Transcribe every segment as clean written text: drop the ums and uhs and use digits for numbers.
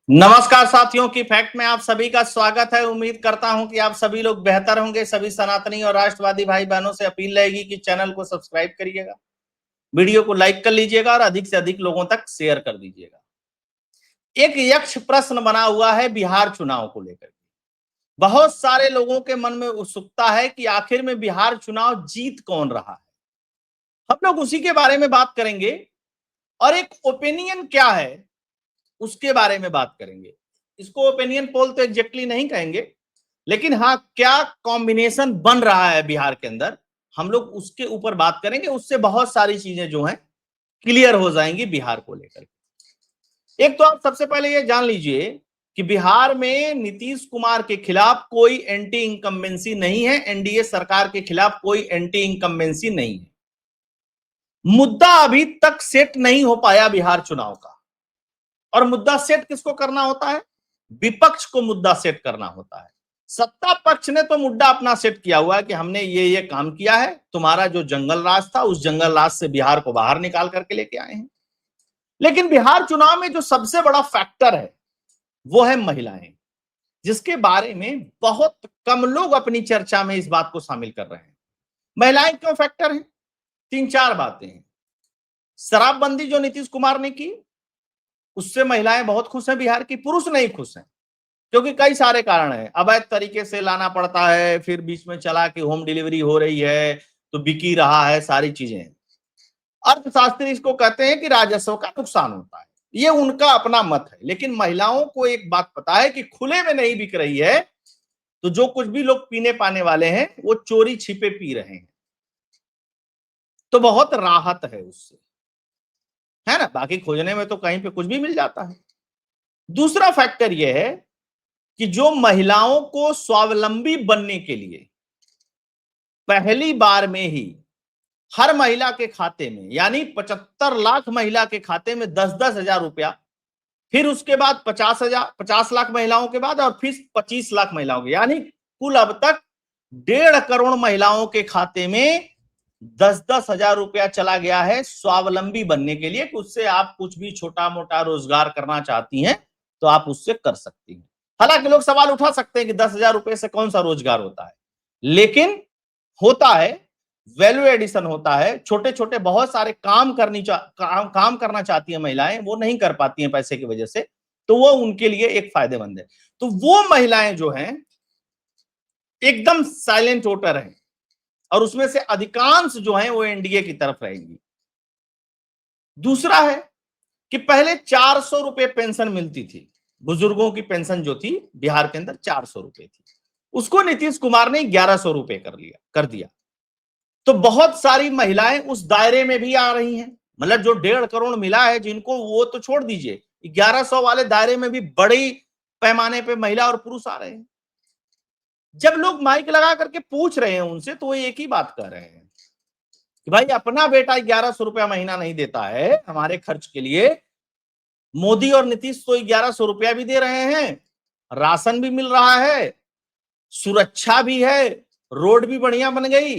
नमस्कार साथियों की फैक्ट में आप सभी का स्वागत है। उम्मीद करता हूं कि आप सभी लोग बेहतर होंगे। सभी सनातनी और राष्ट्रवादी भाई बहनों से अपील रहेगी कि चैनल को सब्सक्राइब करिएगा, वीडियो को लाइक कर लीजिएगा और अधिक से अधिक लोगों तक शेयर कर दीजिएगा। एक यक्ष प्रश्न बना हुआ है बिहार चुनाव को लेकर। बहुत सारे लोगों के मन में उत्सुकता है कि आखिर में बिहार चुनाव जीत कौन रहा है। हम लोग उसी के बारे में बात करेंगे और एक ओपिनियन क्या है उसके बारे में बात करेंगे। इसको ओपिनियन पोल तो एग्जैक्टली नहीं कहेंगे, लेकिन हाँ, क्या कॉम्बिनेशन बन रहा है बिहार के अंदर, हम लोग उसके ऊपर बात करेंगे। उससे बहुत सारी चीजें जो हैं क्लियर हो जाएंगी बिहार को लेकर। एक तो आप सबसे पहले ये जान लीजिए कि बिहार में नीतीश कुमार के खिलाफ कोई एंटी इनकम्बेंसी नहीं है, एनडीए सरकार के खिलाफ कोई एंटी इनकम्बेंसी नहीं है। मुद्दा अभी तक सेट नहीं हो पाया बिहार चुनाव का। और मुद्दा सेट किसको करना होता है? विपक्ष को मुद्दा सेट करना होता है। सत्ता पक्ष ने तो मुद्दा अपना सेट किया हुआ है कि हमने ये काम किया है, तुम्हारा जो जंगल राज था उस जंगल राज से बिहार को बाहर निकाल करके लेके आए हैं। लेकिन बिहार चुनाव में जो सबसे बड़ा फैक्टर है वो है महिलाएं, जिसके बारे में बहुत कम लोग अपनी चर्चा में इस बात को शामिल कर रहे हैं। महिलाएं क्यों फैक्टर है? तीन चार बातें हैं। शराबबंदी जो नीतीश कुमार ने की, उससे महिलाएं बहुत खुश हैं बिहार की, पुरुष नहीं खुश हैं, क्योंकि कई सारे कारण हैं। अवैध तरीके से लाना पड़ता है, फिर बीच में चला कि होम डिलीवरी हो रही है तो बिकी रहा है, सारी चीजें। अर्थशास्त्री इसको कहते हैं कि राजस्व का नुकसान होता है, ये उनका अपना मत है। लेकिन महिलाओं को एक बात पता है कि खुले में नहीं बिक रही है, तो जो कुछ भी लोग पीने पाने वाले हैं वो चोरी छिपे पी रहे हैं, तो बहुत राहत है उससे, है ना। बाकी खोजने में तो कहीं पे कुछ भी मिल जाता है। दूसरा फैक्टर यह है कि जो महिलाओं को स्वावलंबी बनने के लिए पहली बार में ही हर महिला के खाते में, यानी 75 लाख महिला के खाते में 10-10 हजार रुपया, फिर उसके बाद 50 लाख महिलाओं के बाद, और फिर 25 लाख महिलाओं के, यानी कुल अब तक 1.5 करोड़ महिलाओं के खाते में 10-10 हजार रुपया चला गया है स्वावलंबी बनने के लिए, कि उससे आप कुछ भी छोटा मोटा रोजगार करना चाहती हैं तो आप उससे कर सकती हैं। हालांकि लोग सवाल उठा सकते हैं कि 10 हजार रुपए से कौन सा रोजगार होता है, लेकिन होता है, वैल्यू एडिशन होता है। छोटे छोटे बहुत सारे काम करना चाहती है महिलाएं, वो नहीं कर पाती हैं पैसे की वजह से, तो वो उनके लिए एक फायदेमंद है। तो वो महिलाएं जो हैं एकदम साइलेंट वोटर हैं, और उसमें से अधिकांश जो हैं वो एनडीए की तरफ रहेंगी। दूसरा है कि पहले 400 रुपए पेंशन मिलती थी, बुजुर्गों की पेंशन जो थी बिहार के अंदर 400 रुपए थी, उसको नीतीश कुमार ने 1100 रुपए कर दिया। तो बहुत सारी महिलाएं उस दायरे में भी आ रही हैं। मतलब जो 1.5 करोड़ मिला है जिनको, वो तो छोड़ दीजिए, 1100 वाले दायरे में भी बड़ी पैमाने पे महिला और पुरुष आ रहे हैं। जब लोग माइक लगा करके पूछ रहे हैं उनसे, तो वो एक ही बात कह रहे हैं कि भाई अपना बेटा 1100 रुपया महीना नहीं देता है हमारे खर्च के लिए, मोदी और नीतीश तो 1100 रुपया भी दे रहे हैं, राशन भी मिल रहा है, सुरक्षा भी है, रोड भी बढ़िया बन गई,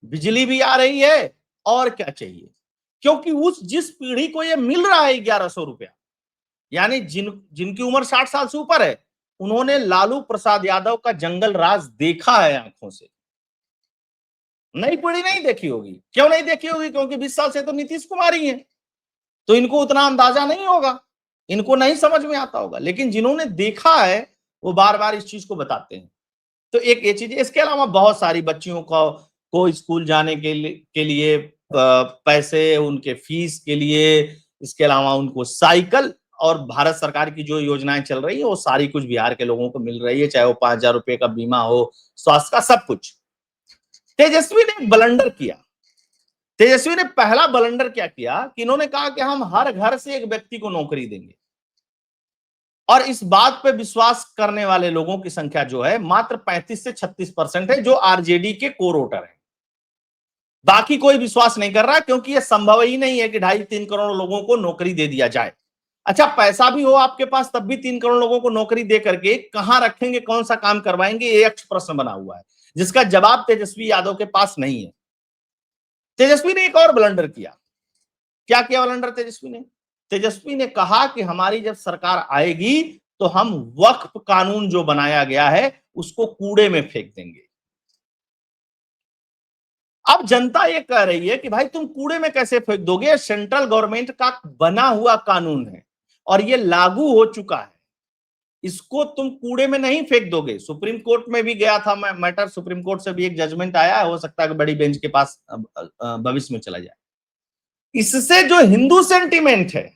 बिजली भी आ रही है, और क्या चाहिए। क्योंकि उस जिस पीढ़ी को ये मिल रहा है 1100 रुपया, यानी जिनकी उम्र 60 साल से ऊपर है, उन्होंने लालू प्रसाद यादव का जंगल राज देखा है आंखों से। नई पीढ़ी नहीं देखी होगी। क्यों नहीं देखी होगी? क्योंकि 20 साल से तो नीतीश कुमार ही है, तो इनको उतना अंदाजा नहीं होगा, इनको नहीं समझ में आता होगा। लेकिन जिन्होंने देखा है वो बार बार इस चीज को बताते हैं। तो एक ये चीज। इसके अलावा बहुत सारी बच्चियों को स्कूल जाने के लिए पैसे, उनके फीस के लिए, इसके अलावा उनको साइकिल, और भारत सरकार की जो योजनाएं चल रही है वो सारी कुछ बिहार के लोगों को मिल रही है, चाहे वो 5,000 रुपए का बीमा हो, स्वास्थ्य का, सब कुछ। तेजस्वी ने एक ब्लंडर किया। तेजस्वी ने पहला ब्लंडर क्या किया कि इन्होंने कहा कि हम हर घर से एक व्यक्ति को नौकरी देंगे, और इस बात पे विश्वास करने वाले लोगों की संख्या जो है मात्र 35 से 36% है, जो आरजेडी के कोर वोटर है। बाकी कोई विश्वास नहीं कर रहा, क्योंकि यह संभव ही नहीं है कि 2.5-3 करोड़ लोगों को नौकरी दे दिया जाए। अच्छा, पैसा भी हो आपके पास तब भी 3 करोड़ लोगों को नौकरी दे करके कहां रखेंगे, कौन सा काम करवाएंगे, ये एक प्रश्न बना हुआ है, जिसका जवाब तेजस्वी यादव के पास नहीं है। तेजस्वी ने एक और ब्लंडर किया। क्या किया ब्लंडर तेजस्वी ने? तेजस्वी ने कहा कि हमारी जब सरकार आएगी तो हम वक्फ कानून जो बनाया गया है उसको कूड़े में फेंक देंगे। अब जनता ये कह रही है कि भाई तुम कूड़े में कैसे फेंक दोगे, सेंट्रल गवर्नमेंट का बना हुआ कानून है और ये लागू हो चुका है, इसको तुम कूड़े में नहीं फेंक दोगे। सुप्रीम कोर्ट में भी गया था मैटर, सुप्रीम कोर्ट से भी एक जजमेंट आया है, हो सकता है कि बड़ी बेंच के पास भविष्य में चला जाए। इससे जो हिंदू सेंटीमेंट है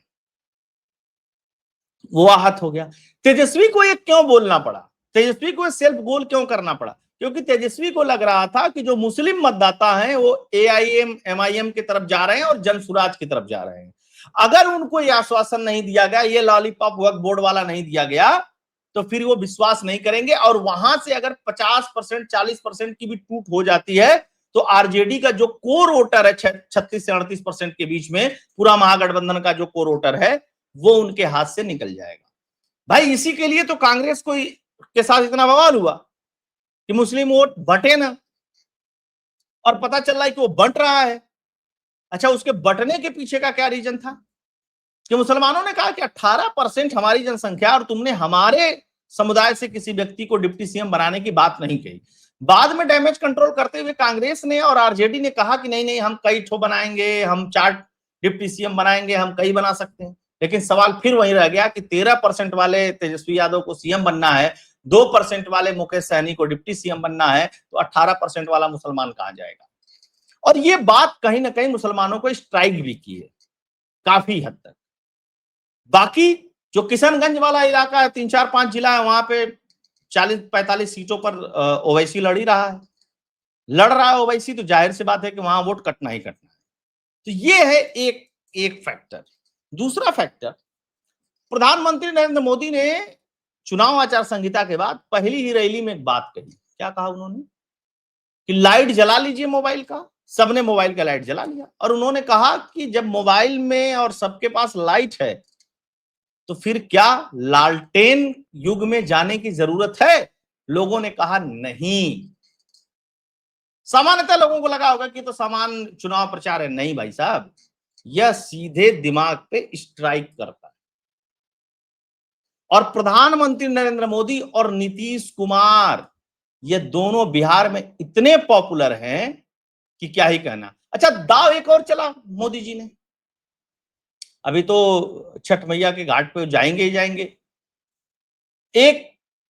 वो आहत हो गया। तेजस्वी को ये क्यों बोलना पड़ा, तेजस्वी को सेल्फ गोल क्यों करना पड़ा? क्योंकि तेजस्वी को लग रहा था कि जो मुस्लिम मतदाता हैं वो AIM MIM की तरफ जा रहे हैं और जनसुराज की तरफ जा रहे हैं। अगर उनको ये आश्वासन नहीं दिया गया, ये लॉलीपॉप वक्फ बोर्ड वाला नहीं दिया गया, तो फिर वो विश्वास नहीं करेंगे। और वहां से अगर 50% 40% की भी टूट हो जाती है तो आरजेडी का जो कोर वोटर है 36 से 38% के बीच में, पूरा महागठबंधन का जो कोर वोटर है वो उनके हाथ से निकल जाएगा। भाई इसी के लिए तो कांग्रेस को के साथ इतना बवाल हुआ कि मुस्लिम वोट बटे ना, और पता चल रहा है कि वो बंट रहा है। अच्छा, उसके बटने के पीछे का क्या रीजन था कि मुसलमानों ने कहा कि 18% हमारी जनसंख्या और तुमने हमारे समुदाय से किसी व्यक्ति को डिप्टी सीएम बनाने की बात नहीं कही। बाद में डैमेज कंट्रोल करते हुए कांग्रेस ने और आरजेडी ने कहा कि नहीं नहीं, हम कई ठो बनाएंगे, हम 4 डिप्टी सीएम बनाएंगे, हम कई बना सकते हैं। लेकिन सवाल फिर वही रह गया कि 13% वाले तेजस्वी यादव को सीएम बनना है, 2% वाले मुकेश सहनी को डिप्टी सीएम बनना है, तो 18% वाला मुसलमान कहां जाएगा? और ये बात कहीं ना कहीं मुसलमानों को स्ट्राइक भी की है काफी हद तक। बाकी जो किशनगंज वाला इलाका है, 3-4-5 जिला है, वहां पे 40-45 सीटों पर ओवैसी लड़ रहा है ओवैसी, तो जाहिर सी बात है कि वहां वोट कटना ही कटना है। तो ये है एक फैक्टर। दूसरा फैक्टर, प्रधानमंत्री नरेंद्र मोदी ने चुनाव आचार संहिता के बाद पहली ही रैली में एक बात कही। क्या कहा उन्होंने? कि लाइट जला लीजिए मोबाइल का। सबने मोबाइल का लाइट जला लिया और उन्होंने कहा कि जब मोबाइल में और सबके पास लाइट है तो फिर क्या लालटेन युग में जाने की जरूरत है? लोगों ने कहा नहीं। सामान्यतः लोगों को लगा होगा कि तो सामान्य चुनाव प्रचार है। नहीं भाई साहब, यह सीधे दिमाग पे स्ट्राइक करता है। और प्रधानमंत्री नरेंद्र मोदी और नीतीश कुमार, ये दोनों बिहार में इतने पॉपुलर हैं कि क्या ही कहना। अच्छा, दाव एक और चला मोदी जी ने। अभी तो छठ मैया के घाट पे जाएंगे ही जाएंगे।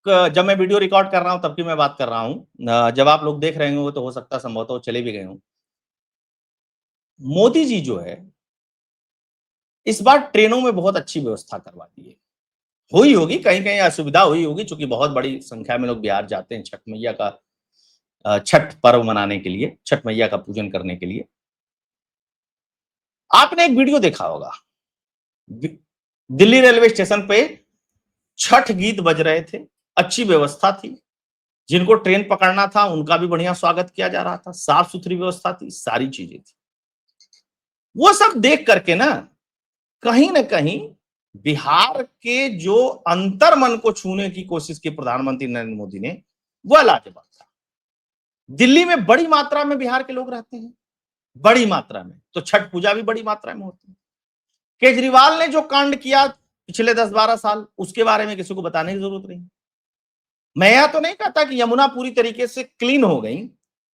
जब मैं वीडियो रिकॉर्ड कर रहा हूं तब की मैं बात कर रहा हूं, जब आप लोग देख रहे होंगे तो हो सकता है संभवतः चले भी गए हों। मोदी जी जो है इस बार ट्रेनों में बहुत अच्छी व्यवस्था करवा दी है। हुई होगी कहीं कहीं असुविधा हुई होगी, क्योंकि बहुत बड़ी संख्या में लोग बिहार जाते हैं छठ मैया का छठ पर्व मनाने के लिए, छठ मैया का पूजन करने के लिए। आपने एक वीडियो देखा होगा, दिल्ली रेलवे स्टेशन पे छठ गीत बज रहे थे, अच्छी व्यवस्था थी। जिनको ट्रेन पकड़ना था उनका भी बढ़िया स्वागत किया जा रहा था, साफ सुथरी व्यवस्था थी, सारी चीजें थी। वो सब देख करके ना कहीं बिहार के जो अंतर मन को छूने की कोशिश की प्रधानमंत्री नरेंद्र मोदी ने, वह लाजवाब था। दिल्ली में बड़ी मात्रा में बिहार के लोग रहते हैं, बड़ी मात्रा में, तो छठ पूजा भी बड़ी मात्रा में होती है। केजरीवाल ने जो कांड किया पिछले 10-12 साल, उसके बारे में किसी को बताने की जरूरत नहीं। मैं यह तो नहीं कहता कि यमुना पूरी तरीके से क्लीन हो गई,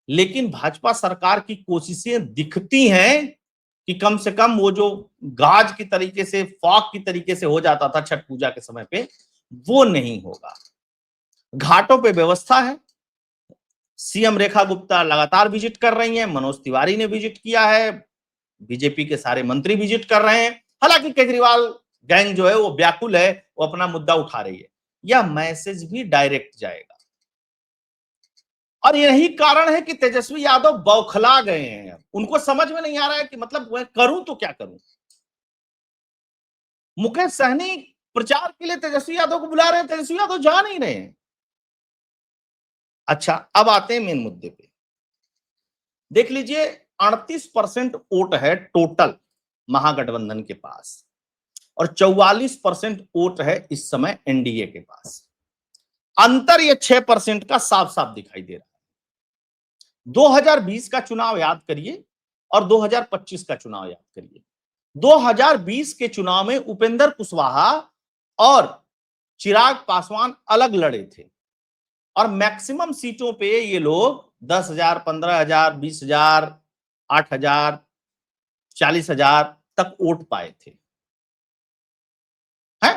लेकिन भाजपा सरकार की कोशिशें दिखती हैं कि कम से कम वो जो गाज की तरीके से, फॉग की तरीके से हो जाता था छठ पूजा के समय पे, वो नहीं होगा। घाटों पे व्यवस्था है। सीएम रेखा गुप्ता लगातार विजिट कर रही हैं, मनोज तिवारी ने विजिट किया है, बीजेपी के सारे मंत्री विजिट कर रहे हैं। हालांकि केजरीवाल गैंग जो है वो व्याकुल है, वो अपना मुद्दा उठा रही है। यह मैसेज भी डायरेक्ट जाएगा। और यही कारण है कि तेजस्वी यादव बौखला गए हैं। उनको समझ में नहीं आ रहा है कि मतलब मैं करूं तो क्या करूं। मुकेश सहनी प्रचार के लिए तेजस्वी यादव को बुला रहे हैं, तेजस्वी यादव जा नहीं रहे हैं। अच्छा, अब आते हैं मेन मुद्दे पे। देख लीजिए, 38% वोट है टोटल महागठबंधन के पास और 44% वोट है इस समय एनडीए के पास। अंतर ये 6% का साफ साफ दिखाई दे रहा है। 2020 का चुनाव याद करिए और 2025 का चुनाव याद करिए। 2020 के चुनाव में उपेंद्र कुशवाहा और चिराग पासवान अलग लड़े थे और मैक्सिमम सीटों पे ये लोग 10,000, 15,000, 20,000, 8,000, 40,000 तक वोट पाए थे। है?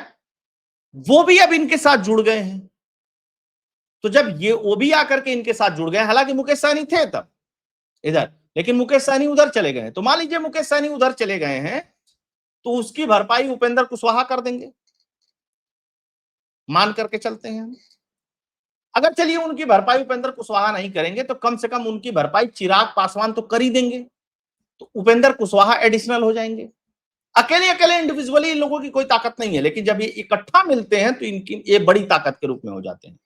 वो भी अब इनके साथ जुड़ गए हैं। तो जब ये वो भी आकर के इनके साथ जुड़ गए, हालांकि मुकेश सहनी थे तब इधर, लेकिन मुकेश सहनी उधर चले गए। तो मान लीजिए मुकेश सहनी उधर चले गए हैं, तो उसकी भरपाई उपेंद्र कुशवाहा कर देंगे, मान करके चलते हैं हम। अगर चलिए उनकी भरपाई उपेंद्र कुशवाहा नहीं करेंगे, तो कम से कम उनकी भरपाई चिराग पासवान तो कर ही देंगे, तो उपेंद्र कुशवाहा एडिशनल हो जाएंगे। अकेले अकेले इंडिविजुअली इन लोगों की कोई ताकत नहीं है, लेकिन जब ये इकट्ठा मिलते हैं तो इनकी ये बड़ी ताकत के रूप में हो जाते हैं।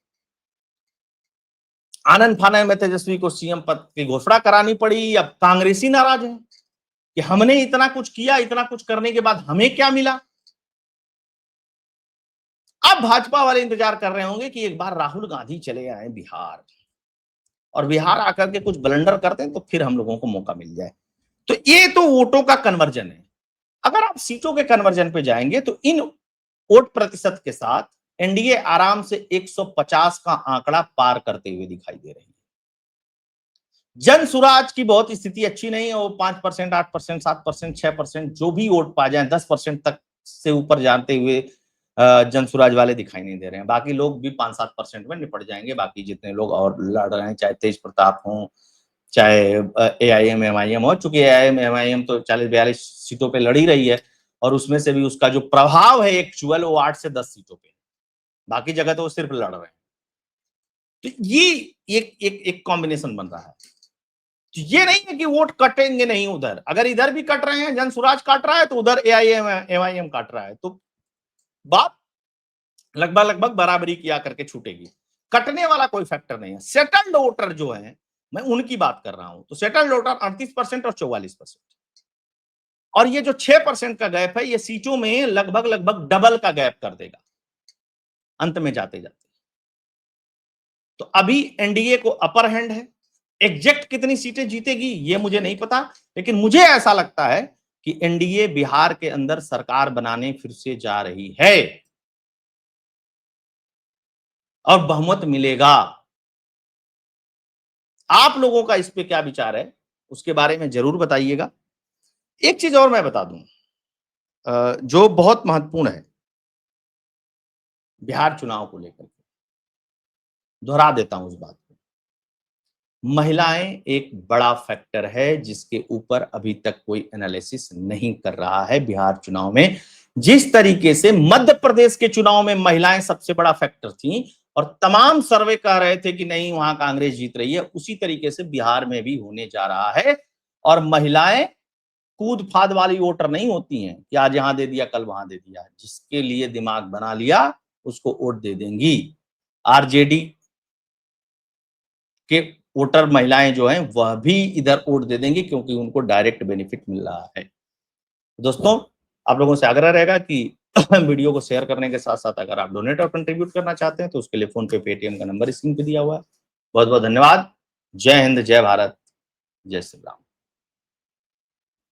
आनंद फानन में तेजस्वी को सीएम पद की घोषणा करानी पड़ी। अब कांग्रेसी नाराज है कि हमने इतना कुछ किया, इतना कुछ करने के बाद हमें क्या मिला। अब भाजपा वाले इंतजार कर रहे होंगे कि एक बार राहुल गांधी चले आए बिहार, और बिहार आकर के कुछ ब्लंडर करते हैं तो फिर हम लोगों को मौका मिल जाए। तो ये तो वोटों का कन्वर्जन है। अगर आप सीटों के कन्वर्जन पे जाएंगे तो इन वोट प्रतिशत के साथ एनडीए आराम से 150 का आंकड़ा पार करते हुए दिखाई दे रही है। जन सुराज की बहुत स्थिति अच्छी नहीं है, वो 5%, 8%, 7%, 6% जो भी वोट पा जाए, 10% तक से ऊपर जाते हुए जन सुराज वाले दिखाई नहीं दे रहे हैं। बाकी लोग भी 5-7% में निपट जाएंगे। बाकी जितने लोग और लड़ रहे हैं, चाहे तेज प्रताप हो, चाहे एआईएम एमआईएम हो, चूंकि एआईएम एमआईएम तो 40-42 सीटों पे लड़ ही रही है, और उसमें से भी उसका जो प्रभाव है एक्चुअल वो 8 से 10 सीटों पे, बाकी जगह तो वो सिर्फ लड़ रहे हैं। तो ये एक कॉम्बिनेशन बन रहा है। तो ये नहीं है कि वोट कटेंगे नहीं उधर, अगर इधर भी कट रहे हैं, जन सुराज काट रहा है, तो उधर एआईएम एमआईएम काट रहा है, तो बात लगभग लगभग बराबरी किया करके छूटेगी। कटने वाला कोई फैक्टर नहीं है। सेटल्ड वोटर जो है, मैं उनकी बात कर रहा हूं, तो सेटल्ड वोटर 38% और 44%, और ये जो 6% का गैप है, ये सीटों में लगभग लगभग डबल का गैप कर देगा अंत में जाते जाते। तो अभी एनडीए को अपर हैंड है। एग्जैक्ट कितनी सीटें जीतेगी ये मुझे नहीं पता, लेकिन मुझे ऐसा लगता है कि एनडीए बिहार के अंदर सरकार बनाने फिर से जा रही है और बहुमत मिलेगा। आप लोगों का इस पे क्या विचार है, उसके बारे में जरूर बताइएगा। एक चीज और मैं बता दूं जो बहुत महत्वपूर्ण है बिहार चुनाव को लेकर, दोहरा देता हूं उस बात को। महिलाएं एक बड़ा फैक्टर है जिसके ऊपर अभी तक कोई एनालिसिस नहीं कर रहा है बिहार चुनाव में। जिस तरीके से मध्य प्रदेश के चुनाव में महिलाएं सबसे बड़ा फैक्टर थी और तमाम सर्वे कह रहे थे कि नहीं वहां कांग्रेस जीत रही है, उसी तरीके से बिहार में भी होने जा रहा है। और महिलाएं कूद फाद वाली वोटर नहीं होती हैं कि आज यहां दे दिया कल वहां दे दिया। जिसके लिए दिमाग बना लिया उसको वोट दे देंगी। आरजेडी के वोटर महिलाएं जो हैं वह भी इधर वोट दे देंगी क्योंकि उनको डायरेक्ट बेनिफिट मिल रहा है। दोस्तों, आप लोगों से आग्रह रहेगा कि वीडियो को शेयर करने के साथ साथ अगर आप डोनेट और कंट्रीब्यूट करना चाहते हैं तो उसके लिए फोन पे, पेटीएम का नंबर स्क्रीन पे दिया हुआ है। बहुत बहुत धन्यवाद। जय हिंद, जय भारत, जय श्री राम।